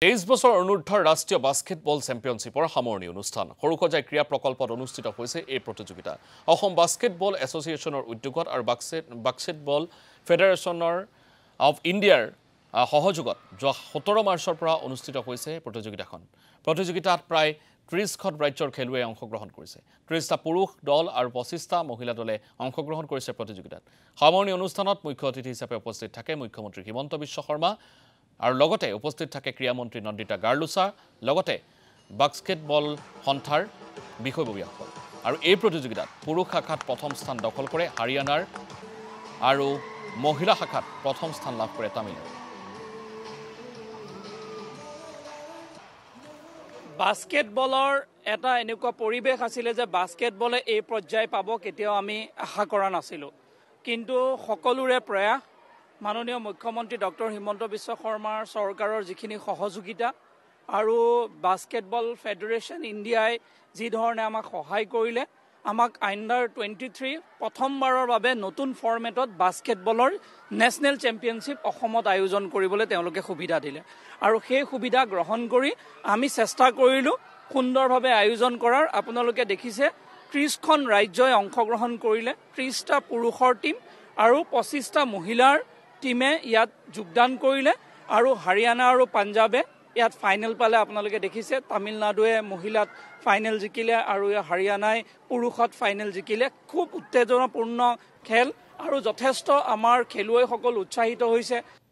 23 বছৰ অনুৰ্ধৰ ৰাষ্ট্ৰীয় বাস্কেটবল চেম্পিয়নশ্বিপৰ সামৰণি অনুষ্ঠান সৰুসজাই ক্ৰীড়া প্ৰকল্পত অনুষ্ঠিত হৈছে এই প্ৰতিযোগিতা অসম বাস্কেটবল এছ'চিয়েশ্যনৰ উদ্যোগত আৰু বাস্কেটবল ফেডাৰেশ্যনৰ অফ ইণ্ডিয়াৰ সহযোগত 17 মাৰ্চৰ পৰা অনুষ্ঠিত হৈছে প্ৰতিযোগিতাত প্ৰায় 30খন ৰাজ্যৰ খেলুৱৈ অংশগ্ৰহণ কৰিছে 30টা পুৰুষ দল আৰু 25টা মহিলা দলে অংশগ্ৰহণ কৰিছে প্ৰতিযোগিতাত সামৰণি অনুষ্ঠানত মুখ্য অতিথি হিচাপে উপস্থিত থাকে মুখ্যমন্ত্ৰী হিমন্ত বিশ্ব শৰ্মা আৰু লগতে উপস্থিত থাকে ক্ৰীড়া মন্ত্ৰী নন্দিতা গাৰ্লুছা লগতে বাস্কেটবল সন্থাৰ বিষয়ববীয়াসকল আৰু এই প্ৰতিযোগিতাত পুৰুষ শাখাত প্ৰথম স্থান দখল কৰে হাৰিয়ানাৰ আৰু মহিলা শাখাত প্ৰথম স্থান লাভ কৰে তামিলনাডু বাস্কেটবলৰ এটা এনেকুৱা পৰিবেশ আছিল যে বাস্কেটবলে এই পৰ্যায় পাব কেতিয়াও আমি আশা কৰা নাছিলো কিন্তু সকলোৰে প্ৰয়াস মাননীয় মুখ্যমন্ত্ৰী ডক্টৰ হিমন্ত বিশ্ব শৰ্মাৰ চৰকাৰৰ যিখিনি সহযোগিতা আৰু বাস্কেটবল ফেডাৰেশ্যন ইণ্ডিয়াই যি ধৰণে আমাক সহায় কৰিলে আমাক আণ্ডাৰ 23 প্ৰথমবাৰৰ বাবে নতুন ফৰ্মেটত বাস্কেটবলৰ নেশ্যনেল চেম্পিয়নশ্বিপ অসমত আয়োজন কৰিবলৈ তেওঁলোকে সুবিধা দিলে আৰু সেই সুবিধা গ্ৰহণ কৰি আমি চেষ্টা কৰিলো সুন্দৰভাৱে আয়োজন কৰাৰ আপোনালোকে দেখিছে 30খন ৰাজ্যই অংশগ্ৰহণ কৰিলে 30টা পুৰুষৰ টিম আৰু 25টা মহিলাৰ টিমে ইয়াত যোগদান কৰিলে আৰু হাৰিয়ানা আৰু পাঞ্জাবে ইয়াত ফাইনেল পালে আপোনালোকে দেখিছে তামিলনাডুৱে মহিলাত ফাইনেল জিকিলে আৰু হাৰিয়ানাই পুৰুষত ফাইনেল জিকিলে খুব উত্তেজনাপূৰ্ণ খেল আৰু যথেষ্ট আমাৰ খেলুৱৈসকল উৎসাহিত হৈছে